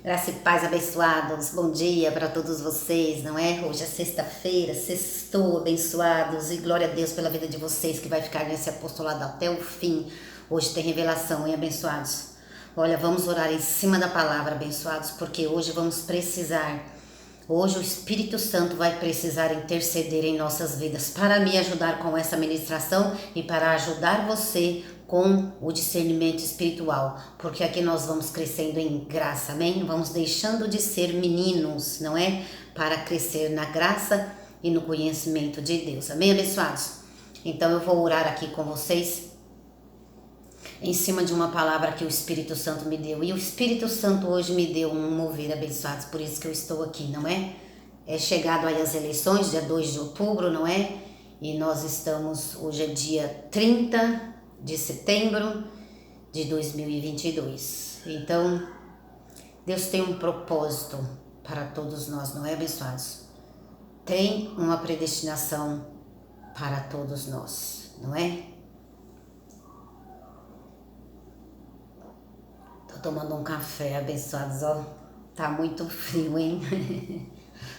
Graça e paz abençoados, bom dia para todos vocês, não é? Hoje é sexta-feira, sextou abençoados e glória a Deus pela vida de vocês que vai ficar nesse apostolado até o fim. Hoje tem revelação, hein, abençoados? Olha, vamos orar em cima da palavra, abençoados, porque hoje vamos precisar. Hoje o Espírito Santo vai precisar interceder em nossas vidas para me ajudar com essa ministração e para ajudar você com o discernimento espiritual, porque aqui nós vamos crescendo em graça, amém? Vamos deixando de ser meninos, não é? Para crescer na graça e no conhecimento de Deus, amém, abençoados? Então eu vou orar aqui com vocês em cima de uma palavra que o Espírito Santo me deu. E o Espírito Santo hoje me deu um mover, abençoados, por isso que eu estou aqui, não é? É chegado aí as eleições, dia 2 de outubro, não é? E nós estamos, hoje é dia 30 de setembro de 2022. Então, Deus tem um propósito para todos nós, não é, abençoados? Tem uma predestinação para todos nós, não é? Tô tomando um café, abençoados, ó. Tá muito frio, hein?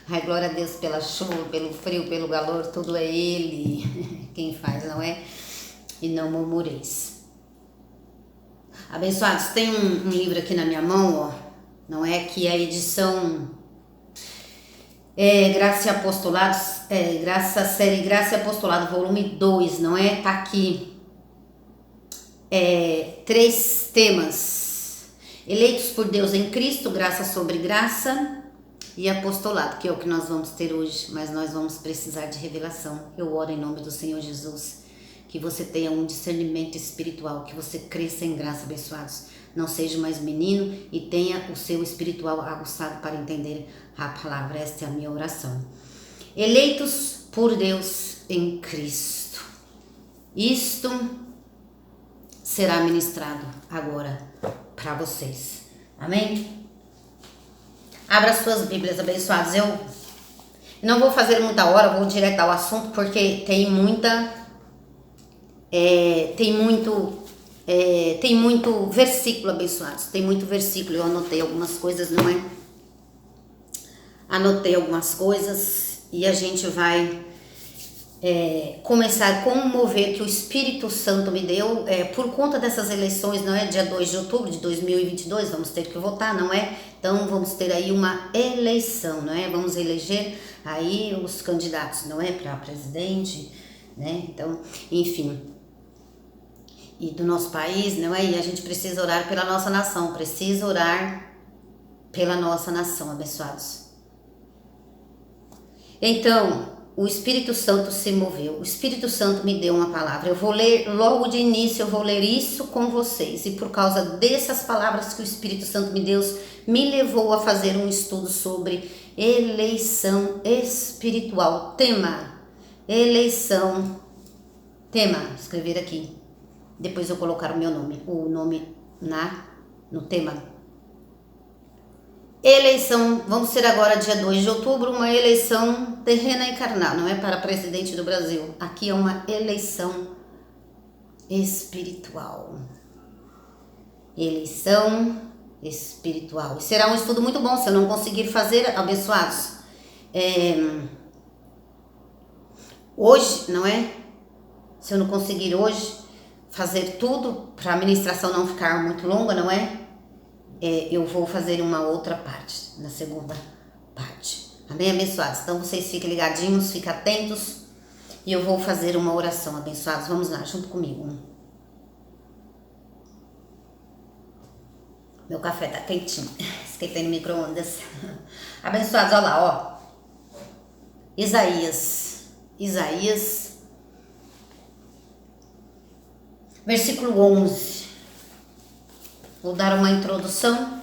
Ai, glória a Deus pela chuva, pelo frio, pelo calor, tudo é Ele quem faz, não é? E não murmureis. Abençoados, tem um livro aqui na minha mão, ó, não é? Que é a edição Graça e Apostolado, série Graça e Apostolado, volume 2, não é? Tá aqui 3 temas: eleitos por Deus em Cristo, graça sobre graça e apostolado, que é o que nós vamos ter hoje, mas nós vamos precisar de revelação. Eu oro em nome do Senhor Jesus, que você tenha um discernimento espiritual, que você cresça em graça, abençoados. Não seja mais menino e tenha o seu espiritual aguçado para entender a palavra. Esta é a minha oração. Eleitos por Deus em Cristo. Isto será ministrado agora para vocês. Amém? Abra suas Bíblias, abençoados. Eu não vou fazer muita hora, vou direto ao assunto, porque tem muito versículo, abençoados. Tem muito versículo. Eu anotei algumas coisas, não é? Anotei algumas coisas e a gente vai começar com o mover que o Espírito Santo me deu por conta dessas eleições, não é? Dia 2 de outubro de 2022, vamos ter que votar, não é? Então vamos ter aí uma eleição, não é? Vamos eleger aí os candidatos, não é? Para presidente, né? Então, enfim, e do nosso país, não é? E a gente precisa orar pela nossa nação, precisa orar pela nossa nação, abençoados. Então, o Espírito Santo se moveu, o Espírito Santo me deu uma palavra. Eu vou ler, logo de início, eu vou ler isso com vocês. E por causa dessas palavras que o Espírito Santo me levou a fazer um estudo sobre eleição espiritual. Tema, eleição, tema, escrever aqui. Depois eu colocar o nome no tema. Eleição, vamos ter agora dia 2 de outubro, uma eleição terrena e carnal, não é para presidente do Brasil. Aqui é uma eleição espiritual. Eleição espiritual. E será um estudo muito bom, se eu não conseguir fazer, abençoados. Hoje, não é? Se eu não conseguir hoje fazer tudo para a ministração não ficar muito longa, não é? Eu vou fazer uma outra parte, na segunda parte. Amém, abençoados? Então vocês fiquem ligadinhos, fiquem atentos. E eu vou fazer uma oração, abençoados. Vamos lá, junto comigo. Meu café tá quentinho. Esquentei no micro-ondas. Abençoados, olha lá, ó. Isaías. Versículo 11. Vou dar uma introdução,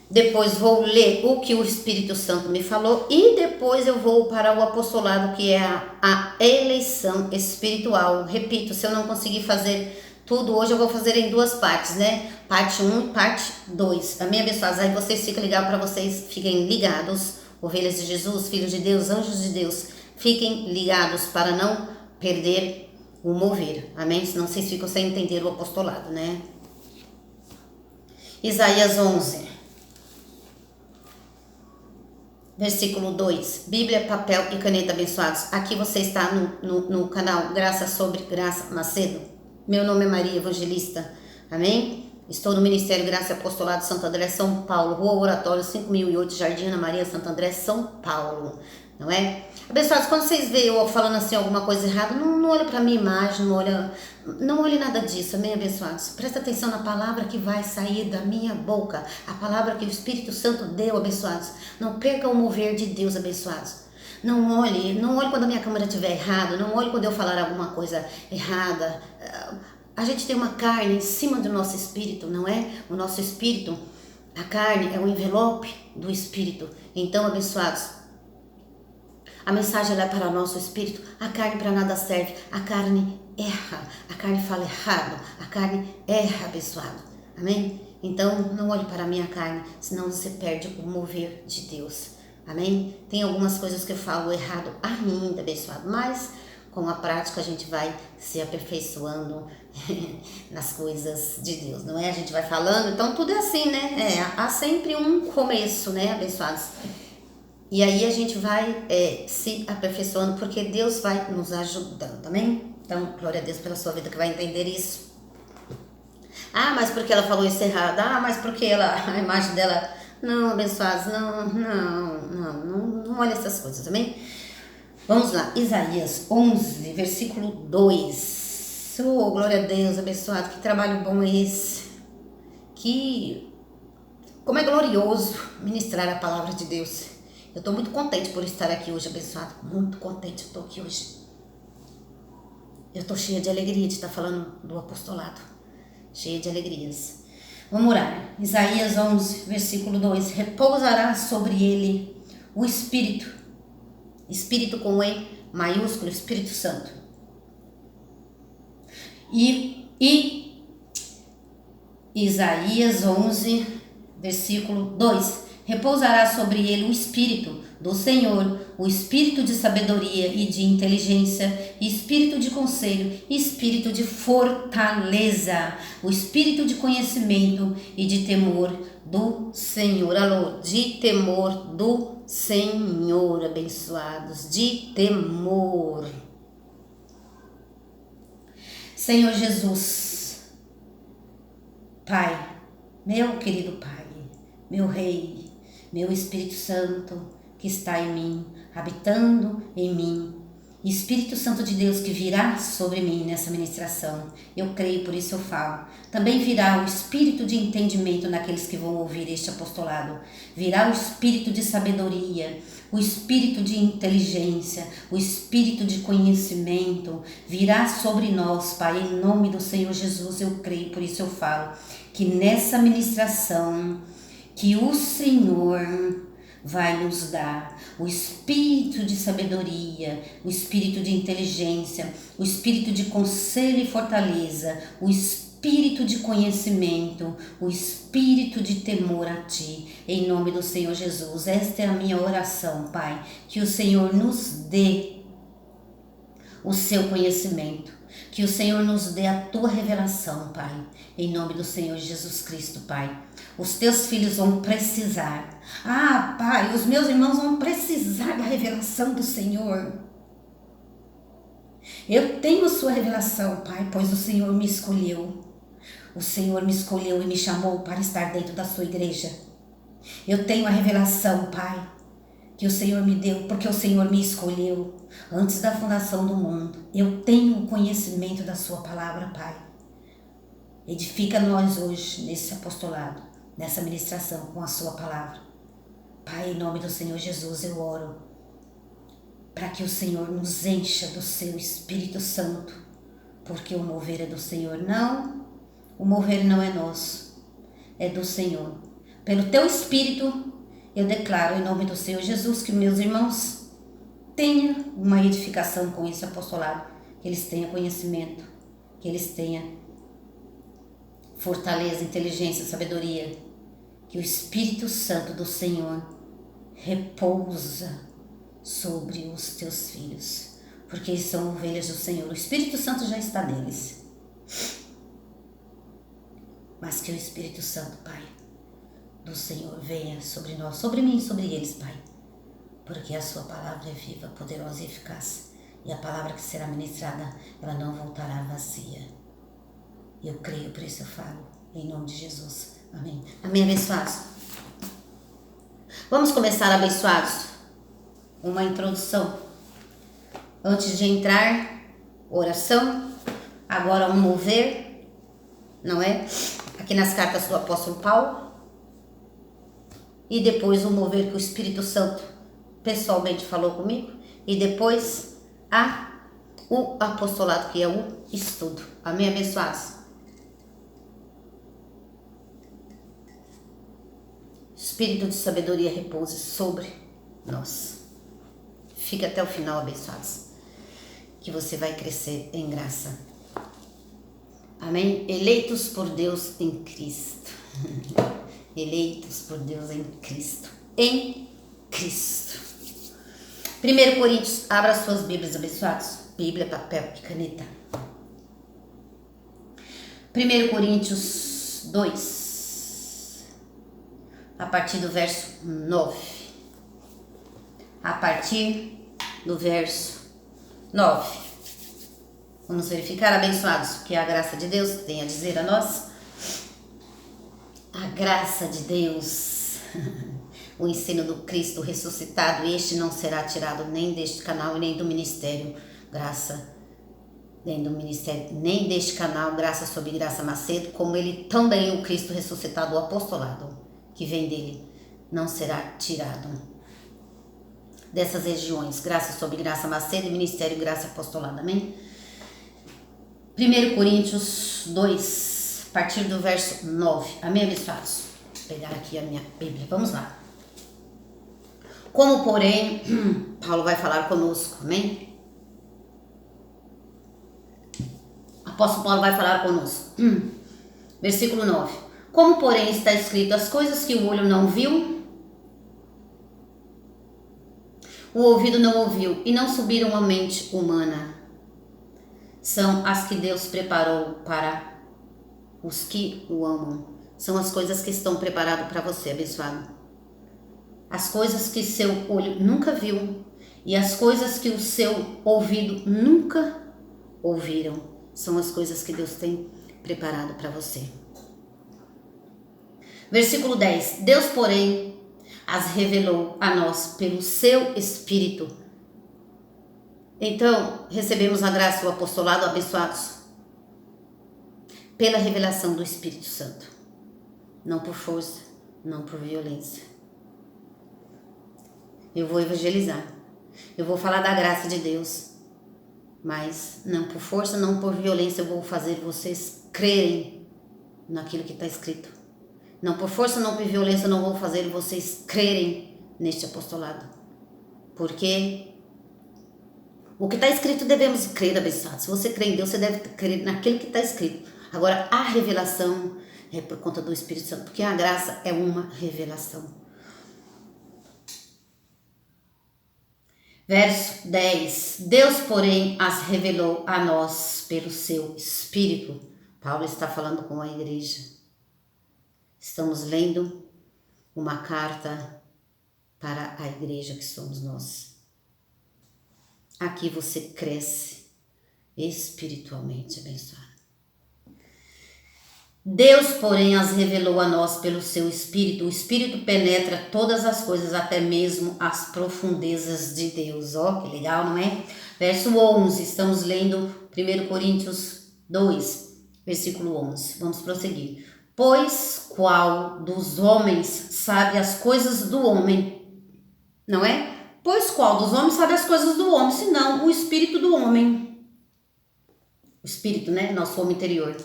depois vou ler o que o Espírito Santo me falou e depois eu vou para o apostolado, que é a eleição espiritual. Repito, se eu não conseguir fazer tudo hoje, eu vou fazer em 2 partes, né? Parte 1 e parte 2. Amém, abençoados? Aí vocês fiquem ligados, para vocês fiquem ligados, ovelhas de Jesus, filhos de Deus, anjos de Deus. Fiquem ligados para não perder o mover. Amém? Senão vocês ficam sem entender o apostolado, né? Isaías 11. Versículo 2, Bíblia, papel e caneta abençoados. Aqui você está no canal Graça sobre Graça Macedo. Meu nome é Maria Evangelista, amém? Estou no Ministério Graça e Apostolado Santo André, São Paulo, Rua Oratório 5008, Jardim Ana Maria, Santo André, São Paulo, não é? Abençoados, quando vocês veem eu falando assim alguma coisa errada, não olha para minha imagem, não olhe nada disso, amém, abençoados? Presta atenção na palavra que vai sair da minha boca, a palavra que o Espírito Santo deu, abençoados. Não perca o mover de Deus, abençoados. Não olhe quando a minha câmera estiver errada, não olhe quando eu falar alguma coisa errada. A gente tem uma carne em cima do nosso espírito, não é? O nosso espírito, a carne é o envelope do espírito. Então, abençoados, a mensagem é para o nosso espírito. A carne para nada serve. A carne erra. A carne fala errado. A carne erra, abençoado. Amém? Então, não olhe para a minha carne, senão você perde o mover de Deus. Amém? Tem algumas coisas que eu falo errado ainda, abençoado. Mas, com a prática, a gente vai se aperfeiçoando nas coisas de Deus, não é? A gente vai falando, então tudo é assim, né? Há sempre um começo, né, abençoados? E aí a gente vai se aperfeiçoando, porque Deus vai nos ajudando, amém? Então, glória a Deus pela sua vida que vai entender isso. Ah, mas porque ela falou isso errado? Ah, mas porque a imagem dela... Não, abençoados, não olha essas coisas, amém? Vamos lá, Isaías 11, versículo 2. Oh, glória a Deus, abençoado, que trabalho bom é esse. Como é glorioso ministrar a palavra de Deus. Eu estou muito contente por estar aqui hoje, abençoado. Muito contente eu estou aqui hoje. Eu estou cheia de alegria de estar falando do apostolado. Cheia de alegrias. Vamos orar. Isaías 11, versículo 2. Repousará sobre ele o Espírito. Espírito com E maiúsculo, Espírito Santo. E Isaías 11, versículo 2. Repousará sobre ele o Espírito do Senhor, o Espírito de sabedoria e de inteligência, Espírito de conselho, Espírito de fortaleza, o Espírito de conhecimento e de temor do Senhor. Alô, de temor do Senhor, abençoados, de temor. Senhor Jesus, Pai, meu querido Pai, meu Rei, meu Espírito Santo que está em mim, habitando em mim, Espírito Santo de Deus que virá sobre mim nessa ministração, eu creio, por isso eu falo. Também virá o espírito de entendimento naqueles que vão ouvir este apostolado. Virá o espírito de sabedoria, o espírito de inteligência, o espírito de conhecimento. Virá sobre nós, Pai, em nome do Senhor Jesus, eu creio, por isso eu falo. Que nessa ministração, que o Senhor vai nos dar o espírito de sabedoria, o espírito de inteligência, o espírito de conselho e fortaleza, o espírito de conhecimento, o espírito de temor a Ti, em nome do Senhor Jesus. Esta é a minha oração, Pai, que o Senhor nos dê o seu conhecimento, que o Senhor nos dê a Tua revelação, Pai, em nome do Senhor Jesus Cristo, Pai. Os Teus filhos vão precisar. Ah, Pai, os meus irmãos vão precisar da revelação do Senhor. Eu tenho Sua revelação, Pai, pois o Senhor me escolheu. O Senhor me escolheu e me chamou para estar dentro da Sua igreja. Eu tenho a revelação, Pai, que o Senhor me deu, porque o Senhor me escolheu antes da fundação do mundo. Eu tenho o conhecimento da Sua palavra, Pai. Edifica nós hoje nesse apostolado, nessa ministração com a Sua palavra. Pai, em nome do Senhor Jesus, eu oro para que o Senhor nos encha do Seu Espírito Santo, porque o mover é do Senhor. Não, o mover não é nosso, é do Senhor. Pelo Teu Espírito, eu declaro em nome do Senhor Jesus que meus irmãos tenham uma edificação com esse apostolado, que eles tenham conhecimento, que eles tenham fortaleza, inteligência, sabedoria, que o Espírito Santo do Senhor repousa sobre os Teus filhos, porque eles são ovelhas do Senhor. O Espírito Santo já está neles, mas que o Espírito Santo, Pai, do Senhor venha sobre nós, sobre mim e sobre eles, Pai, porque a sua palavra é viva, poderosa e eficaz. E a palavra que será ministrada, ela não voltará vazia. Eu creio, por isso eu falo, em nome de Jesus. Amém. Amém, abençoados? Vamos começar, abençoados, uma introdução. Antes de entrar, oração, agora um mover, não é? Aqui nas cartas do apóstolo Paulo. E depois o mover que o Espírito Santo pessoalmente falou comigo. E depois o apostolado, que é o estudo. Amém, abençoados? Espírito de sabedoria repouse sobre nós. Fique até o final, abençoados, que você vai crescer em graça. Amém? Eleitos por Deus em Cristo. Eleitos por Deus em Cristo. Em Cristo. 1 Coríntios, abra suas Bíblias, abençoados. Bíblia, papel e caneta. 1 Coríntios 2, a partir do verso 9. A partir do verso 9. Vamos verificar, abençoados, o que a graça de Deus tem a dizer a nós. A graça de Deus, o ensino do Cristo ressuscitado, este não será tirado nem deste canal e nem do ministério. Graça, nem do ministério, nem deste canal, Graça sobre Graça Macedo, como ele também, o Cristo ressuscitado, o apostolado, que vem dele, não será tirado dessas regiões. Graça sobre Graça Macedo e ministério Graça Apostolado. Amém? 1 Coríntios 2, a partir do verso 9. Amém, abençoados? Vou pegar aqui a minha Bíblia. Vamos lá. Como, porém, Paulo vai falar conosco. Amém? Apóstolo Paulo vai falar conosco. Versículo 9. Como, porém, está escrito, as coisas que o olho não viu, o ouvido não ouviu e não subiram à mente humana, são as que Deus preparou para os que o amam. São as coisas que estão preparadas para você, abençoado. As coisas que seu olho nunca viu e as coisas que o seu ouvido nunca ouviram, são as coisas que Deus tem preparado para você. Versículo 10. Deus, porém, as revelou a nós pelo seu Espírito. Então, recebemos a graça do apostolado, abençoados, pela revelação do Espírito Santo. Não por força, não por violência. Eu vou evangelizar. Eu vou falar da graça de Deus. Mas não por força, não por violência, eu vou fazer vocês crerem naquilo que está escrito. Não por força, não por violência, eu não vou fazer vocês crerem neste apostolado. Porque o que está escrito devemos crer, abençoado. Se você crê em Deus, você deve crer naquilo que está escrito. Agora, a revelação é por conta do Espírito Santo, porque a graça é uma revelação. Verso 10. Deus, porém, as revelou a nós pelo seu Espírito. Paulo está falando com a igreja. Estamos lendo uma carta para a igreja que somos nós. Aqui você cresce espiritualmente, abençoado. Deus, porém, as revelou a nós pelo seu Espírito. O Espírito penetra todas as coisas, até mesmo as profundezas de Deus. Ó, que legal, não é? Verso 11, estamos lendo 1 Coríntios 2, versículo 11. Vamos prosseguir. Pois qual dos homens sabe as coisas do homem? Não é? Pois qual dos homens sabe as coisas do homem, senão o Espírito do homem. O Espírito, né? Nosso homem interior.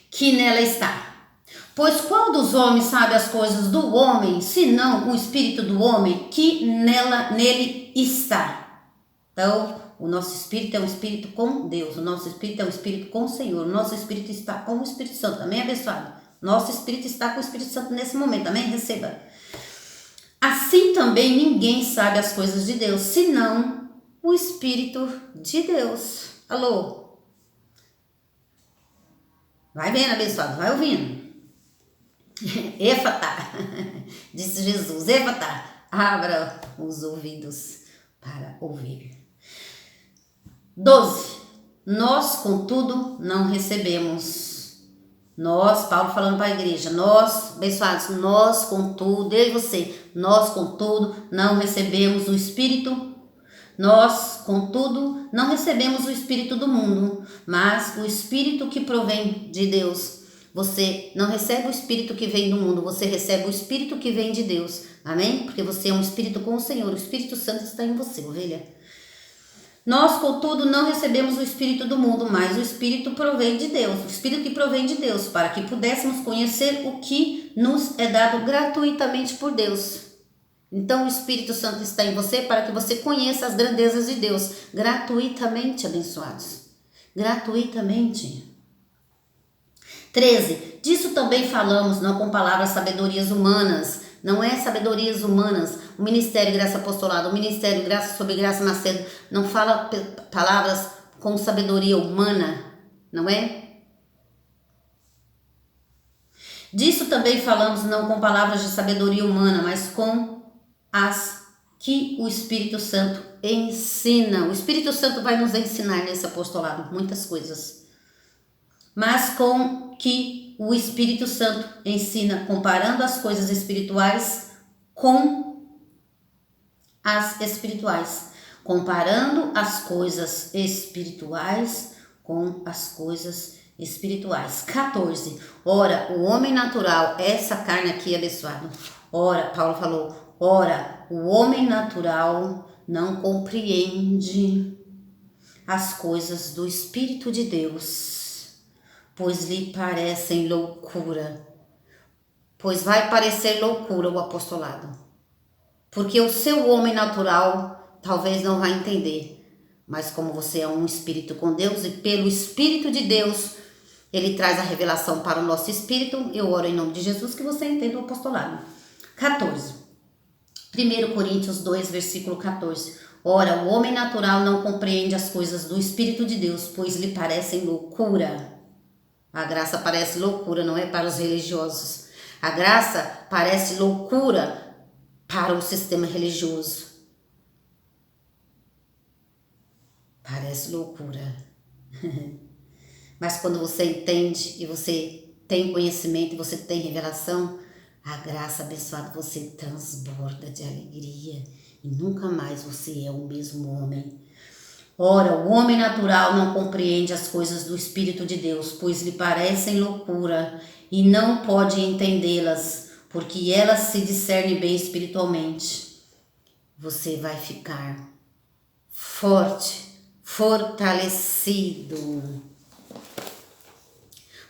Que nela está. Pois qual dos homens sabe as coisas do homem, senão o Espírito do homem que nele está? Então, o nosso Espírito é um Espírito com Deus, o nosso Espírito é um Espírito com o Senhor, o nosso Espírito está com o Espírito Santo. Amém, abençoado? Nosso Espírito está com o Espírito Santo nesse momento, amém? Receba. Assim também ninguém sabe as coisas de Deus, senão o Espírito de Deus. Alô? Vai vendo, abençoado, vai ouvindo. Éfata, disse Jesus, éfata, Abra os ouvidos para ouvir. 12. Nós, contudo, não recebemos. Nós, Paulo falando para a igreja, nós, abençoados, nós, contudo, eu e você, nós, contudo, não recebemos o Espírito. Nós, contudo, não recebemos o Espírito do mundo, mas o Espírito que provém de Deus. Você não recebe o Espírito que vem do mundo, você recebe o Espírito que vem de Deus. Amém? Porque você é um Espírito com o Senhor, o Espírito Santo está em você, ovelha. Nós, contudo, não recebemos o Espírito do mundo, mas o Espírito provém de Deus, o Espírito que provém de Deus, para que pudéssemos conhecer o que nos é dado gratuitamente por Deus. Então o Espírito Santo está em você para que você conheça as grandezas de Deus, gratuitamente, abençoados. Gratuitamente. 13. Disso também falamos, não com palavras sabedorias humanas. Não é sabedorias humanas. O Ministério Graça Apostolado, o Ministério Graça sobre Graça Macedo, não fala palavras com sabedoria humana, não é? Disso também falamos, não com palavras de sabedoria humana, mas com as que o Espírito Santo ensina. O Espírito Santo vai nos ensinar nesse apostolado muitas coisas. Mas com que o Espírito Santo ensina, comparando as coisas espirituais com as espirituais. Comparando as coisas espirituais com as coisas espirituais. 14. Ora, o homem natural, essa carne aqui abençoada. Ora, Paulo falou, ora, o homem natural não compreende as coisas do Espírito de Deus, pois lhe parecem loucura. Pois vai parecer loucura o apostolado. Porque o seu homem natural talvez não vai entender. Mas como você é um espírito com Deus e pelo Espírito de Deus, ele traz a revelação para o nosso espírito. Eu oro em nome de Jesus que você entenda o apostolado. 14. 1 Coríntios 2, versículo 14. Ora, o homem natural não compreende as coisas do Espírito de Deus, pois lhe parecem loucura. A graça parece loucura, não é para os religiosos. A graça parece loucura para o sistema religioso. Parece loucura. Mas quando você entende e você tem conhecimento e você tem revelação, a graça abençoada, você transborda de alegria e nunca mais você é o mesmo homem. Ora, o homem natural não compreende as coisas do Espírito de Deus, pois lhe parecem loucura e não pode entendê-las, porque elas se discernem bem espiritualmente. Você vai ficar forte, fortalecido.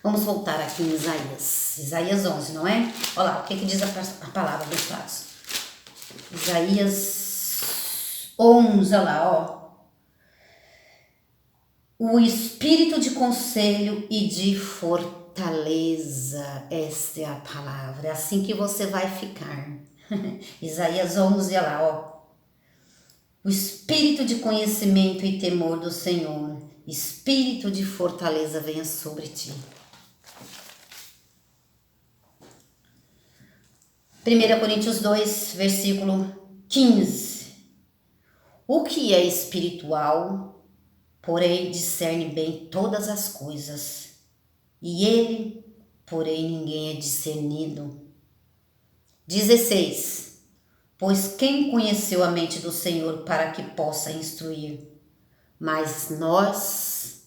Vamos voltar aqui em Isaías 11, não é? Olha lá, o que diz a palavra dos fatos. Isaías 11, olha lá, ó. O espírito de conselho e de fortaleza, esta é a palavra, é assim que você vai ficar. Isaías 11, olha lá, ó. O espírito de conhecimento e temor do Senhor, espírito de fortaleza venha sobre ti. 1 Coríntios 2, versículo 15. O que é espiritual, porém discerne bem todas as coisas, e ele, porém ninguém é discernido. 16. Pois quem conheceu a mente do Senhor para que possa instruir? Mas nós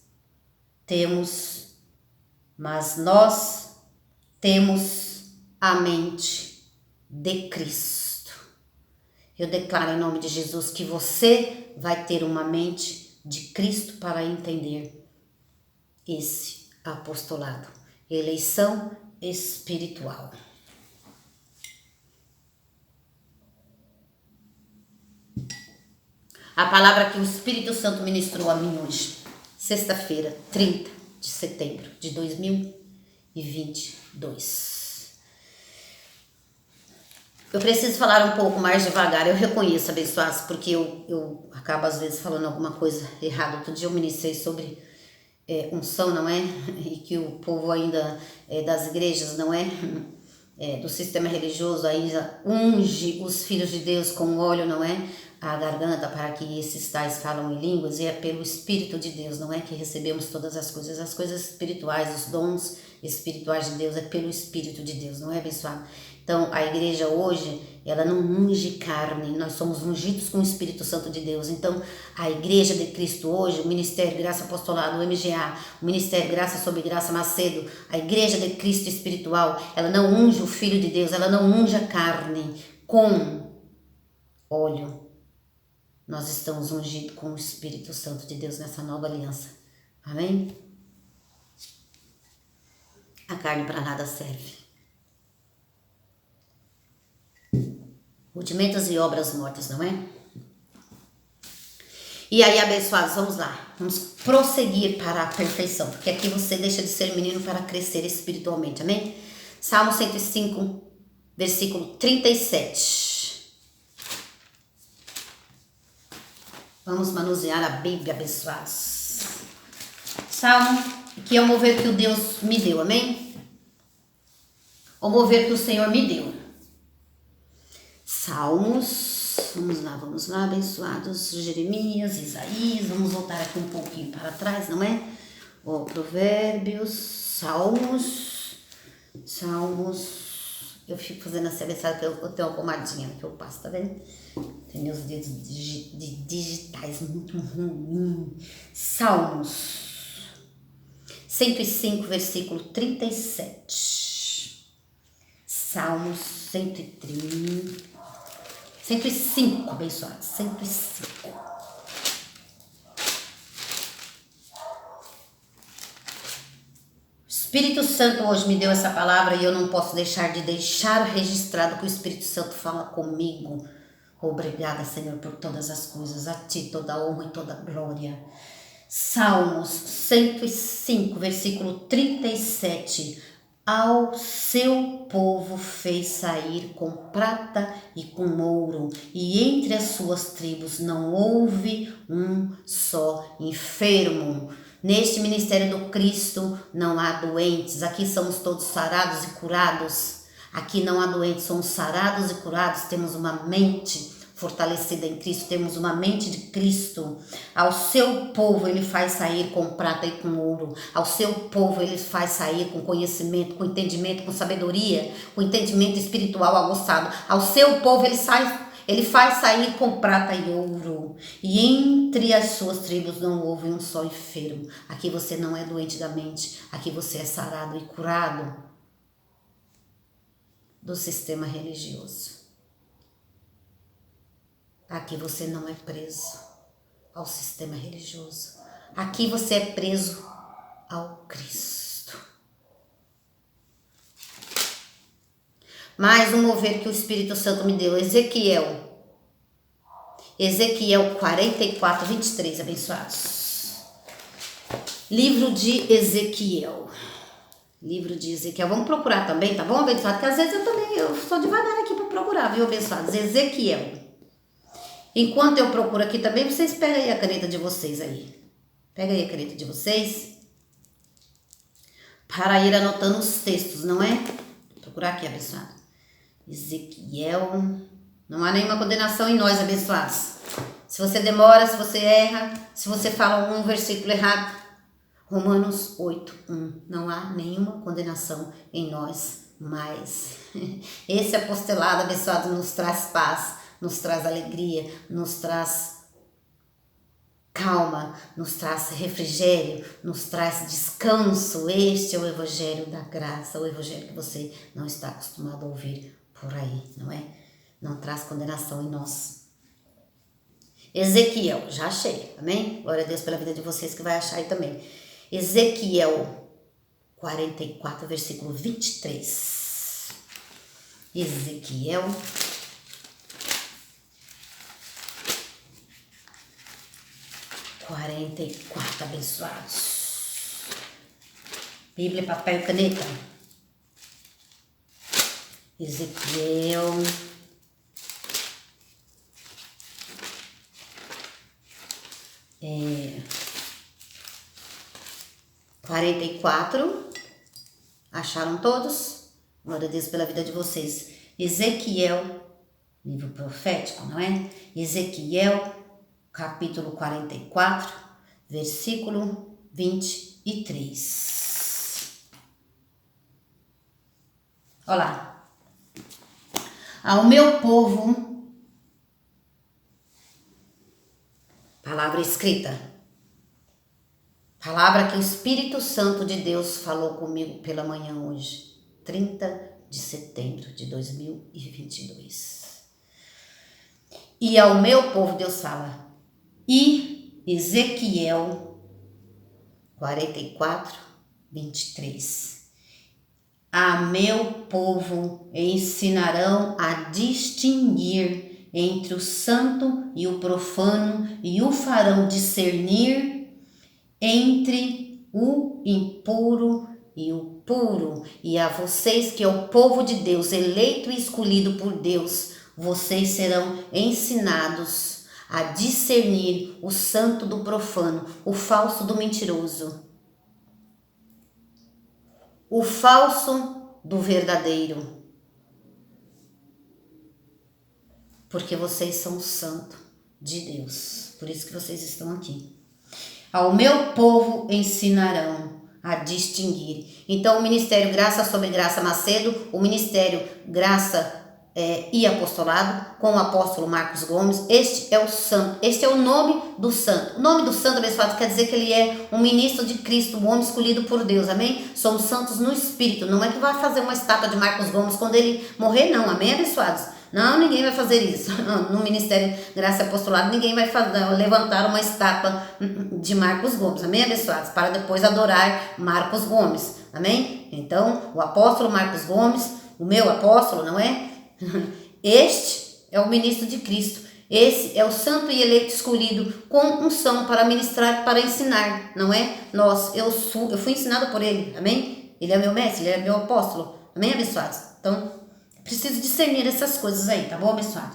temos a mente de Cristo. Eu declaro em nome de Jesus que você vai ter uma mente de Cristo para entender esse apostolado. Eleição espiritual. A palavra que o Espírito Santo ministrou a mim hoje, sexta-feira, 30 de setembro de 2022. Eu preciso falar um pouco mais devagar, eu reconheço, abençoados, porque eu acabo às vezes falando alguma coisa errada. Outro dia eu ministrei sobre unção, não é? E que o povo ainda das igrejas, não é? do sistema religioso ainda unge os filhos de Deus com óleo, não é? A garganta para que esses tais falam em línguas, e é pelo Espírito de Deus, não é? Que recebemos todas as coisas espirituais, os dons espirituais de Deus, é pelo Espírito de Deus, não é, abençoado? Então, a igreja hoje, ela não unge carne, nós somos ungidos com o Espírito Santo de Deus. Então, a igreja de Cristo hoje, o Ministério Graça Apostolado, o MGA, o Ministério Graça sobre Graça Macedo, a igreja de Cristo espiritual, ela não unge o Filho de Deus, ela não unge a carne com óleo. Nós estamos ungidos com o Espírito Santo de Deus nessa nova aliança. Amém? A carne para nada serve. Rudimentos e obras mortas, não é? E aí, abençoados, vamos lá. Vamos prosseguir para a perfeição. Porque aqui você deixa de ser menino para crescer espiritualmente, amém? Salmo 105, versículo 37. Vamos manusear a Bíblia, abençoados. Salmo, que é o mover que o Deus me deu, amém? O mover que o Senhor me deu. Salmos, vamos lá, abençoados. Jeremias, Isaías, vamos voltar aqui um pouquinho para trás, não é? Provérbios, Salmos. Eu fico fazendo essa abençoada, porque eu tenho uma pomadinha que eu passo, tá vendo? Tem meus dedos digitais muito ruim. Salmos 105, versículo 37. Salmos 105, abençoados. 105. O Espírito Santo hoje me deu essa palavra e eu não posso deixar registrado que o Espírito Santo fala comigo. Obrigada, Senhor, por todas as coisas. A Ti toda a honra e toda a glória. Salmos 105, versículo 37. Ao seu povo fez sair com prata e com ouro, e entre as suas tribos não houve um só enfermo. Neste ministério do Cristo não há doentes. Aqui somos todos sarados e curados. Aqui não há doentes, somos sarados e curados. Temos uma mente fortalecida em Cristo, temos uma mente de Cristo. Ao seu povo ele faz sair com prata e com ouro. Ao seu povo ele faz sair com conhecimento, com entendimento, com sabedoria, com entendimento espiritual aguçado. Ao seu povo ele faz sair com prata e ouro. E entre as suas tribos não houve um só enfermo. Aqui você não é doente da mente. Aqui você é sarado e curado do sistema religioso. Aqui você não é preso ao sistema religioso. Aqui você é preso ao Cristo. Mais um mover que o Espírito Santo me deu. Ezequiel 44, 23, abençoados. Livro de Ezequiel. Vamos procurar também, tá bom, abençoado? Porque às vezes eu sou devagar aqui para procurar, viu, abençoados? Ezequiel. Enquanto eu procuro aqui também, vocês pegam aí a caneta de vocês aí. Pega aí a caneta de vocês. Para ir anotando os textos, não é? Vou procurar aqui, abençoado. Ezequiel. Não há nenhuma condenação em nós, abençoados. Se você demora, se você erra, se você fala um versículo errado. Romanos 8, 1. Não há nenhuma condenação em nós, mas esse apostolado, abençoado, nos traz paz. Nos traz alegria, nos traz calma, nos traz refrigério, nos traz descanso. Este é o Evangelho da graça, o Evangelho que você não está acostumado a ouvir por aí, não é? Não traz condenação em nós. Ezequiel, já achei, amém? Glória a Deus pela vida de vocês que vai achar aí também. Ezequiel 44, versículo 23. Ezequiel 44, abençoados. Bíblia, papel e caneta. Ezequiel 44. Acharam todos? Glória a Deus pela vida de vocês. Ezequiel, livro profético, não é? Ezequiel, capítulo 44, versículo 23. Olha lá. Ao meu povo, palavra escrita, palavra que o Espírito Santo de Deus falou comigo pela manhã hoje, 30 de setembro de 2022. E ao meu povo, Deus fala, e Ezequiel 44, 23. A meu povo ensinarão a distinguir entre o santo e o profano e o farão discernir entre o impuro e o puro. E a vocês que é o povo de Deus, eleito e escolhido por Deus, vocês serão ensinados a discernir o santo do profano, o falso do mentiroso, o falso do verdadeiro. Porque vocês são o santo de Deus. Por isso que vocês estão aqui. Ao meu povo ensinarão a distinguir. Então, o Ministério Graça sobre Graça Macedo, o Ministério Graça e Apostolado, com o apóstolo Marcos Gomes, este é o santo, este é o nome do santo. O nome do santo, abençoado, quer dizer que ele é um ministro de Cristo, um homem escolhido por Deus, amém? Somos santos no Espírito, não é que vai fazer uma estátua de Marcos Gomes quando ele morrer, não, amém, abençoados? Não, ninguém vai fazer isso. No Ministério Graça e Apostolado, ninguém vai levantar uma estátua de Marcos Gomes, amém, abençoados? Para depois adorar Marcos Gomes, amém? Então, o apóstolo Marcos Gomes, o meu apóstolo, não é? Este é o ministro de Cristo. Esse é o santo e eleito escolhido com unção para ministrar, para ensinar, não é? Eu fui ensinado por ele, amém? Ele é meu mestre, ele é meu apóstolo, amém, abençoados? Então, preciso discernir essas coisas aí, tá bom, abençoado?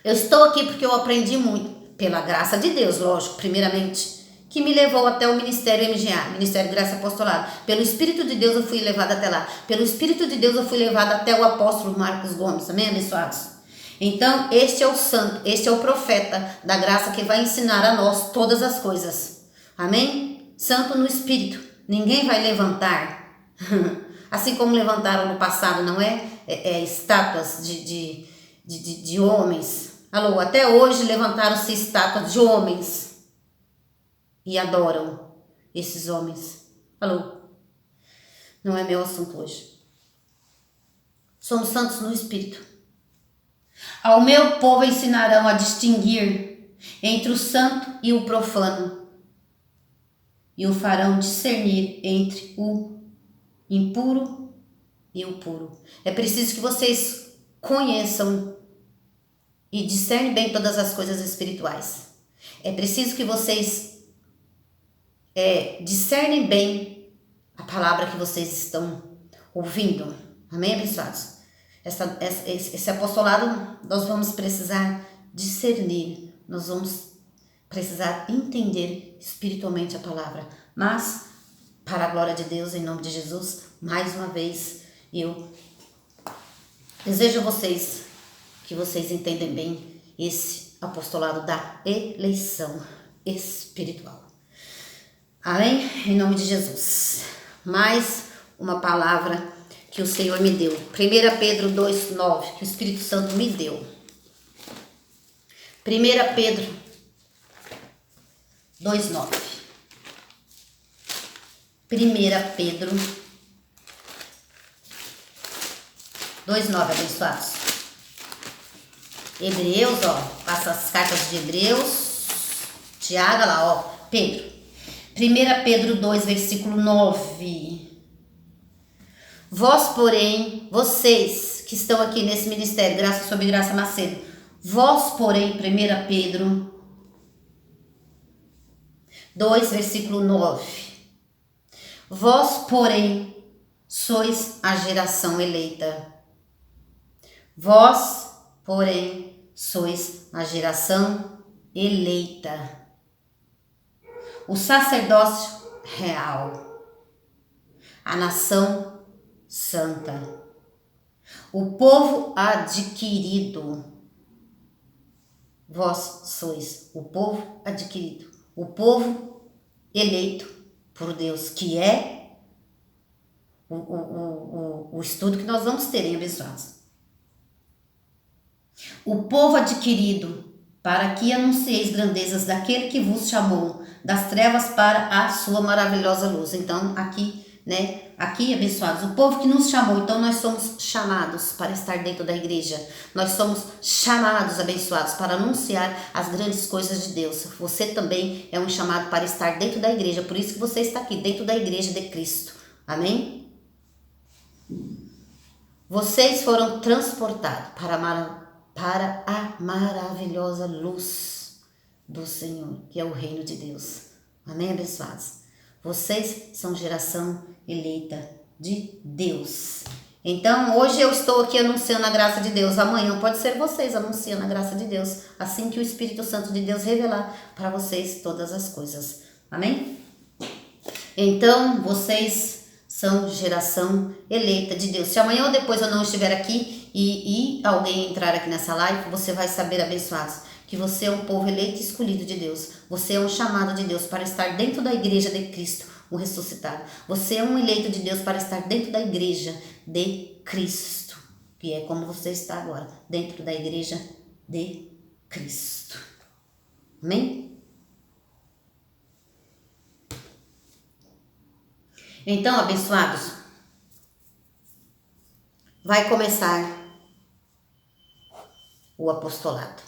Eu estou aqui porque eu aprendi muito, pela graça de Deus, lógico, primeiramente, que me levou até o Ministério MGA, Ministério Graça e Apostolado. Pelo Espírito de Deus eu fui levada até lá. Pelo Espírito de Deus eu fui levada até o apóstolo Marcos Gomes, amém, abençoados? Então, este é o santo, este é o profeta da graça que vai ensinar a nós todas as coisas, amém? Santo no Espírito, ninguém vai levantar, assim como levantaram no passado, não é? Estátuas de homens. Alô, até hoje levantaram-se estátuas de homens e adoram esses homens. Alô, não é meu assunto hoje. Somos santos no Espírito. Ao meu povo ensinarão a distinguir entre o santo e o profano, e o farão discernir entre o impuro e o puro. É preciso que vocês conheçam e discernem bem todas as coisas espirituais. É preciso que vocês discernem bem a palavra que vocês estão ouvindo. Amém, abençoados? Esse apostolado nós vamos precisar discernir, nós vamos precisar entender espiritualmente a palavra. Mas, para a glória de Deus, em nome de Jesus, mais uma vez, eu desejo a vocês que vocês entendam bem esse apostolado da eleição espiritual. Amém? Em nome de Jesus. Mais uma palavra que o Senhor me deu. 1 Pedro 2,9, que o Espírito Santo me deu. 1 Pedro 2,9. 1 Pedro 2,9, abençoados. Hebreus, passa as cartas de Hebreus. Tiago, lá, Pedro. 1 Pedro 2, versículo 9. Vós, porém, vocês que estão aqui nesse ministério, Graça sobre Graça Macedo, vós, porém, 1 Pedro 2, versículo 9. Vós, porém, sois a geração eleita. Vós, porém, sois a geração eleita. O sacerdócio real, a nação santa. O povo adquirido. Vós sois o povo adquirido. O povo eleito por Deus, que é o estudo que nós vamos ter, hein, abençoados? O povo adquirido, para que anuncieis grandezas daquele que vos chamou das trevas para a sua maravilhosa luz. Então, aqui, né? Aqui, abençoados, o povo que nos chamou. Então, nós somos chamados para estar dentro da igreja. Nós somos chamados, abençoados, para anunciar as grandes coisas de Deus. Você também é um chamado para estar dentro da igreja. Por isso que você está aqui, dentro da igreja de Cristo. Amém? Vocês foram transportados para a maravilhosa luz do Senhor, que é o reino de Deus. Amém, abençoados? Vocês são geração eleita de Deus. Então, hoje eu estou aqui anunciando a graça de Deus. Amanhã pode ser vocês anunciando a graça de Deus, assim que o Espírito Santo de Deus revelar para vocês todas as coisas. Amém? Então, vocês são geração eleita de Deus. Se amanhã ou depois eu não estiver aqui e alguém entrar aqui nessa live, você vai saber, abençoados, que você é um povo eleito e escolhido de Deus. Você é um chamado de Deus para estar dentro da igreja de Cristo, o ressuscitado. Você é um eleito de Deus para estar dentro da igreja de Cristo, que é como você está agora, dentro da igreja de Cristo. Amém? Então, abençoados, vai começar o apostolado.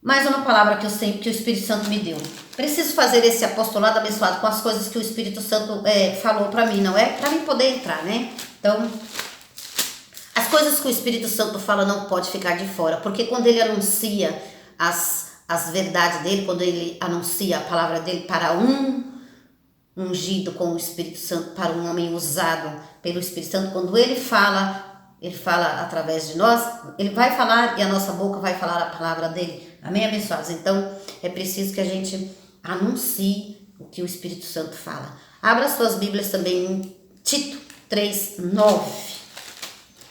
Mais uma palavra que o Espírito Santo me deu. Preciso fazer esse apostolado, abençoado, com as coisas que o Espírito Santo falou para mim, não é? Para mim poder entrar, né? Então, as coisas que o Espírito Santo fala não pode ficar de fora, porque quando ele anuncia as verdades dele, quando ele anuncia a palavra dele para um ungido com o Espírito Santo, para um homem usado pelo Espírito Santo, quando ele fala através de nós, ele vai falar e a nossa boca vai falar a palavra dele. Amém, abençoados? Então, é preciso que a gente anuncie o que o Espírito Santo fala. Abra suas Bíblias também em Tito 3:9.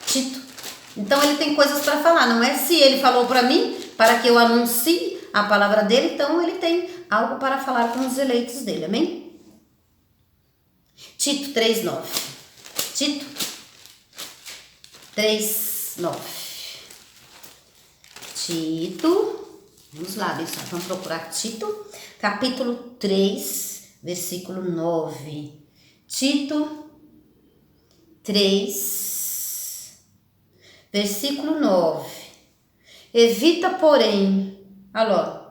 Tito. Então, ele tem coisas para falar, não é? Se ele falou para mim, para que eu anuncie a palavra dele, então ele tem algo para falar com os eleitos dele, amém? Tito 3:9. Tito 3:9. Tito, vamos lá, pessoal, vamos procurar Tito, capítulo 3, versículo 9. Tito 3, versículo 9. Evita, porém, alô,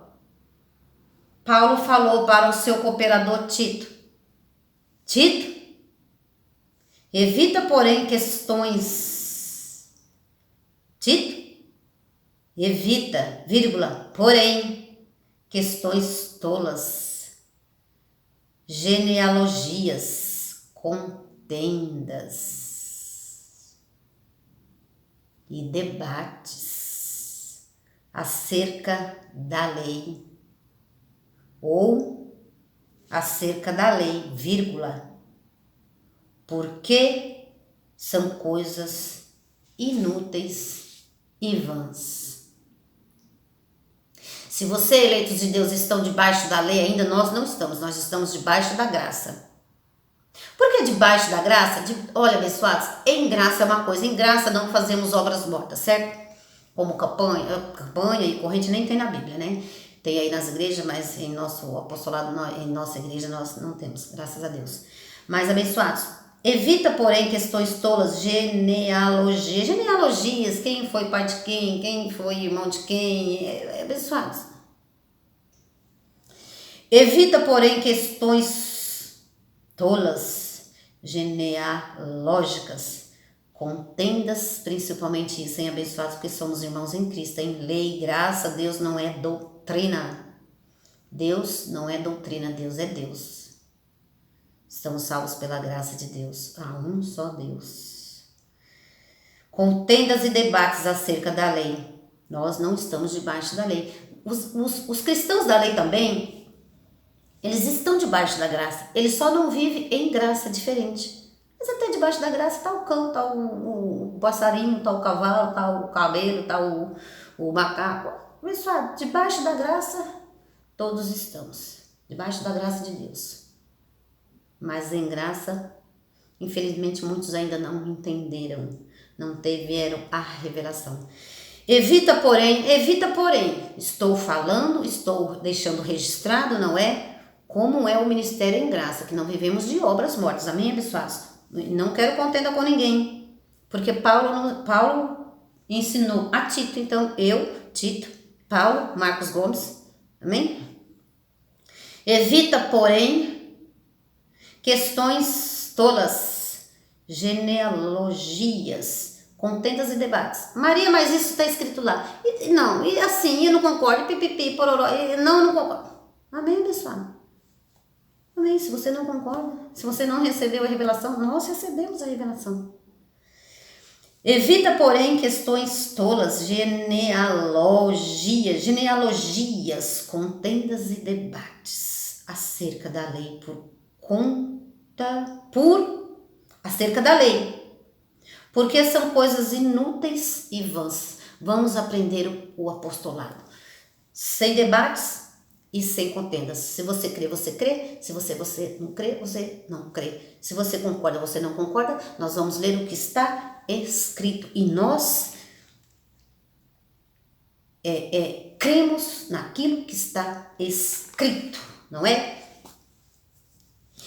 Paulo falou para o seu cooperador Tito, evita, porém, evita, porém, questões tolas, genealogias, contendas e debates acerca da lei, ou acerca da lei, porque são coisas inúteis e vãs. Se você, eleitos de Deus, estão debaixo da lei, ainda nós não estamos, nós estamos debaixo da graça. Por que debaixo da graça? Olha, abençoados, em graça é uma coisa, em graça não fazemos obras mortas, certo? Como campanha e corrente nem tem na Bíblia, né? Tem aí nas igrejas, mas em nosso apostolado, em nossa igreja, nós não temos, graças a Deus. Mas, abençoados, evita, porém, questões tolas, genealogias, quem foi pai de quem foi irmão de quem, abençoados. Evita, porém, questões tolas, genealógicas, contendas, principalmente isso, em abençoados, porque somos irmãos em Cristo, em lei, graça, Deus não é doutrina. Deus não é doutrina, Deus é Deus. Estamos salvos pela graça de Deus. Há um só Deus. Contendas e debates acerca da lei. Nós não estamos debaixo da lei. Os cristãos da lei também, eles estão debaixo da graça. Eles só não vivem em graça diferente. Mas até debaixo da graça tá o cão, tá o passarinho, tá o cavalo, tá o camelo, tá o macaco. Pessoal, debaixo da graça todos estamos. Debaixo da graça de Deus. Mas em graça, infelizmente muitos ainda não entenderam, não tiveram a revelação. Evita, porém, estou falando, estou deixando registrado, não é? Como é o ministério em graça, que não vivemos de obras mortas, amém, abençoados? Não quero contenda com ninguém, porque Paulo ensinou a Tito, então eu, Tito, Paulo, Marcos Gomes, amém? Evita, porém, questões tolas, genealogias, contendas e debates. Maria, mas isso está escrito lá. Não, e assim, eu não concordo, pipipi, pororó, não, eu não concordo. Amém, pessoal? Amém, se você não concorda, se você não recebeu a revelação, nós recebemos a revelação. Evita, porém, questões tolas, genealogias, contendas e debates acerca da lei acerca da lei. Porque são coisas inúteis e vãs. Vamos aprender o apostolado. Sem debates e sem contendas. Se você crê, você crê. Se você não crê, você não crê. Se você concorda, você não concorda. Nós vamos ler o que está escrito. E nós cremos naquilo que está escrito, não é?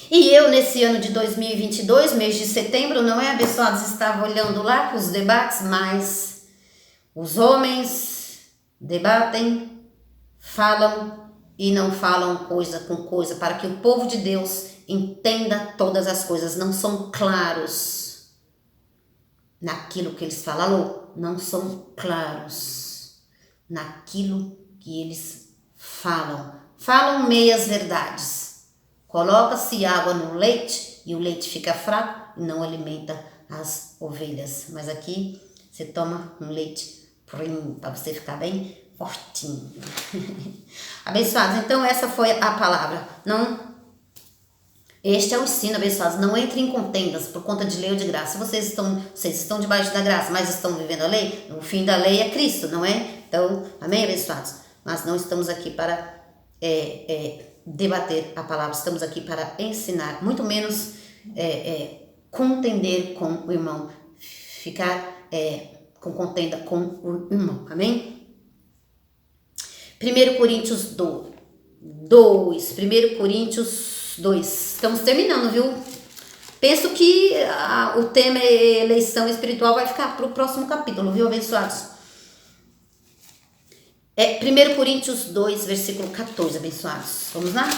E eu, nesse ano de 2022, mês de setembro, não é, abençoados, estava olhando lá os debates, mas os homens debatem, falam e não falam coisa com coisa, para que o povo de Deus entenda todas as coisas. Não são claros naquilo que eles falam. Alô? Não são claros naquilo que eles falam. Falam meias verdades. Coloca-se água no leite e o leite fica fraco e não alimenta as ovelhas. Mas aqui você toma um leite para você ficar bem fortinho. Abençoados, então essa foi a palavra. Este é o ensino, abençoados. Não entre em contendas por conta de lei ou de graça. Se vocês estão debaixo da graça, mas estão vivendo a lei, o fim da lei é Cristo, não é? Então, amém, abençoados? Mas não estamos aqui para debater a palavra, estamos aqui para ensinar, muito menos contender com o irmão, ficar com contenda com o irmão, amém? 1 Coríntios 2, estamos terminando, viu? Penso que o tema eleição espiritual vai ficar para o próximo capítulo, viu, abençoados? 1 Coríntios 2, versículo 14, abençoados. Vamos lá?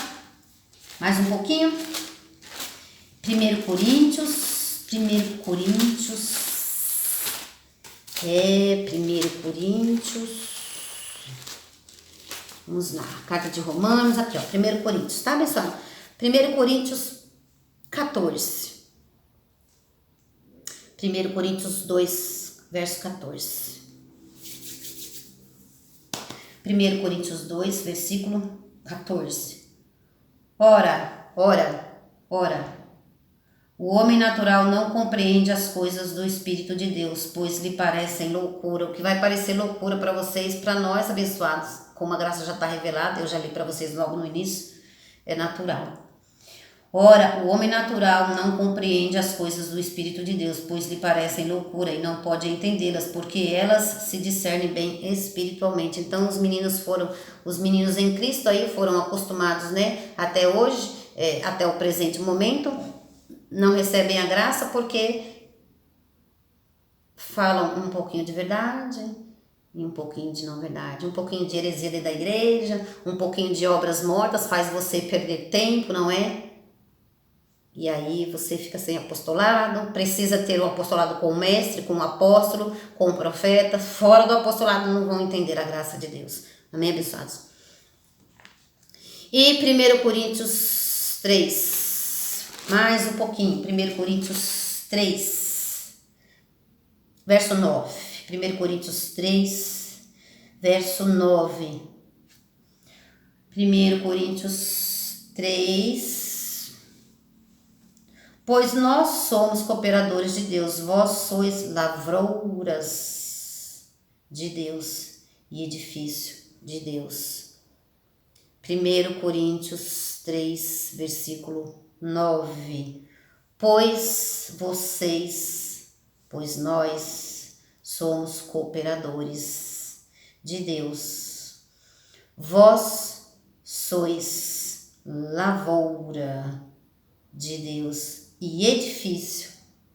Mais um pouquinho. 1 Coríntios. Vamos lá. Carta de Romanos, aqui, ó. 1 Coríntios, tá, abençoado? 1 Coríntios 14. 1 Coríntios 2, verso 14. 1 Coríntios 2, versículo 14. Ora, o homem natural não compreende as coisas do Espírito de Deus, pois lhe parecem loucura. O que vai parecer loucura para vocês, para nós abençoados, como a graça já está revelada, eu já li para vocês logo no início, é natural. Ora, o homem natural não compreende as coisas do Espírito de Deus, pois lhe parecem loucura e não pode entendê-las, porque elas se discernem bem espiritualmente. Então, os meninos em Cristo aí foram acostumados, né, até hoje, até o presente momento, não recebem a graça porque falam um pouquinho de verdade e um pouquinho de não verdade, um pouquinho de heresia dentro da igreja, um pouquinho de obras mortas, faz você perder tempo, não é? E aí você fica sem apostolado, precisa ter um apostolado com o mestre, com o apóstolo, com o profeta. Fora do apostolado não vão entender a graça de Deus. Amém, abençoados? E 1 Coríntios 3, mais um pouquinho, 1 Coríntios 3, verso 9. 1 Coríntios 3, verso 9. 1 Coríntios 3, Pois nós somos cooperadores de Deus, vós sois lavouras de Deus e edifício de Deus. 1 Coríntios 3, versículo 9. Pois nós somos cooperadores de Deus. Vós sois lavoura de Deus e edifício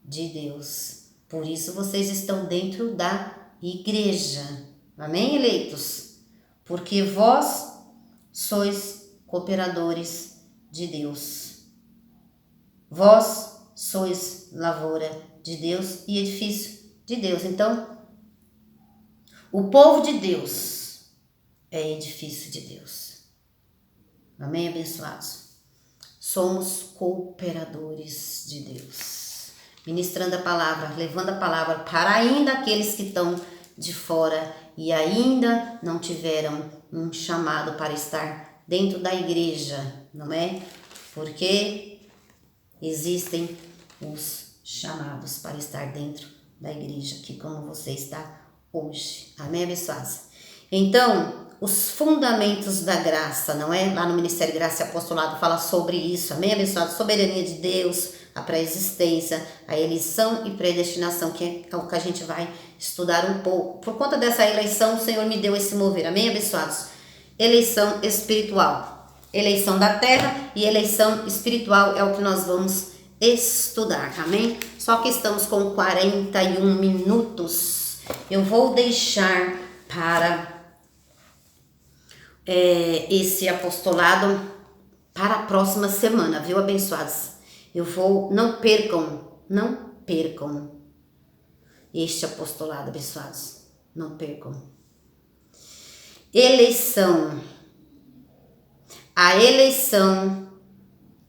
de Deus. Por isso vocês estão dentro da igreja. Amém, eleitos? Porque vós sois cooperadores de Deus. Vós sois lavoura de Deus e edifício de Deus. Então, o povo de Deus é edifício de Deus. Amém, abençoados? Somos cooperadores de Deus. Ministrando a palavra, levando a palavra para ainda aqueles que estão de fora e ainda não tiveram um chamado para estar dentro da igreja, não é? Porque existem os chamados para estar dentro da igreja, que como você está hoje. Amém, abençoados? Então, os fundamentos da graça, não é? Lá no Ministério Graça e Apostolado fala sobre isso. Amém, abençoados? Soberania de Deus, a pré-existência, a eleição e predestinação, que é o que a gente vai estudar um pouco. Por conta dessa eleição, o Senhor me deu esse mover. Amém, abençoados? Eleição espiritual. Eleição da terra e eleição espiritual é o que nós vamos estudar, amém? Só que estamos com 41 minutos. Eu vou deixar para esse apostolado para a próxima semana, viu, abençoados? Não percam este apostolado, abençoados. Não percam. Eleição. A eleição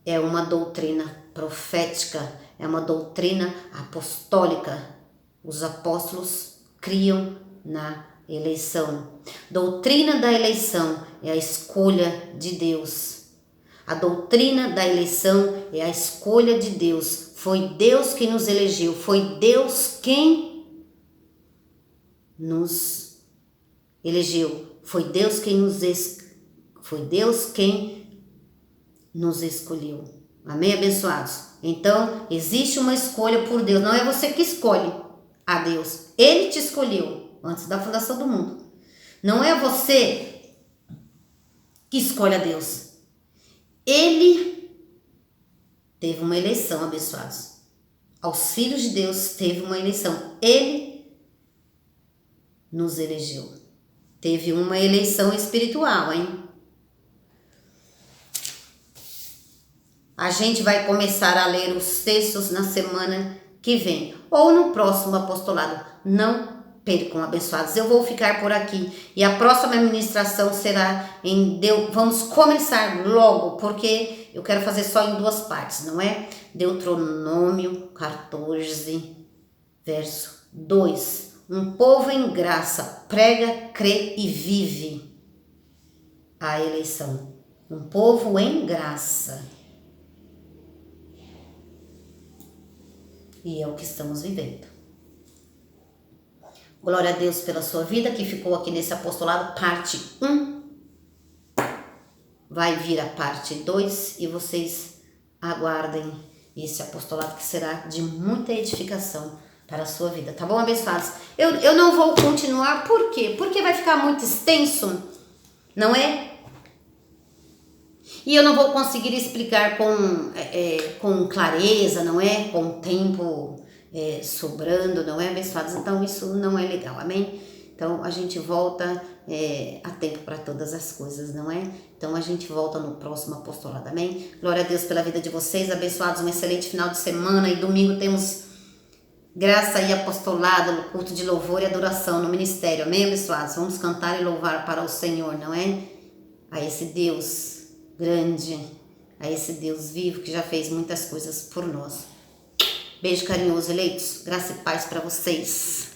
é uma doutrina profética, é uma doutrina apostólica. Os apóstolos criam na eleição. Doutrina da eleição é a escolha de Deus. A doutrina da eleição é a escolha de Deus. Foi Deus quem nos elegeu, foi Deus quem nos elegeu. Foi Deus quem nos escolheu. Amém, abençoados? Então, existe uma escolha por Deus. Não é você que escolhe a Deus. Ele te escolheu antes da fundação do mundo. Não é você que escolhe a Deus. Ele teve uma eleição, abençoados. Aos filhos de Deus teve uma eleição. Ele nos elegeu. Teve uma eleição espiritual, hein? A gente vai começar a ler os textos na semana que vem. Ou no próximo apostolado. Não percam, abençoados. Eu vou ficar por aqui. E a próxima ministração será em Deus. Vamos começar logo, porque eu quero fazer só em 2 partes, não é? Deuteronômio 14, verso 2. Um povo em graça prega, crê e vive a eleição. Um povo em graça. E é o que estamos vivendo. Glória a Deus pela sua vida que ficou aqui nesse apostolado, parte 1. Vai vir a parte 2 e vocês aguardem esse apostolado que será de muita edificação para a sua vida, tá bom, abençoados? Eu não vou continuar, por quê? Porque vai ficar muito extenso, não é? E eu não vou conseguir explicar com clareza, não é? Com tempo sobrando, não é, abençoados? Então isso não é legal, amém? Então a gente volta a tempo para todas as coisas, não é? Então a gente volta no próximo apostolado, amém? Glória a Deus pela vida de vocês, abençoados, um excelente final de semana. E domingo temos graça e apostolado no culto de louvor e adoração no ministério, amém, abençoados? Vamos cantar e louvar para o Senhor, não é? A esse Deus grande, a esse Deus vivo que já fez muitas coisas por nós. Beijo carinhoso, eleitos. Graça e paz para vocês.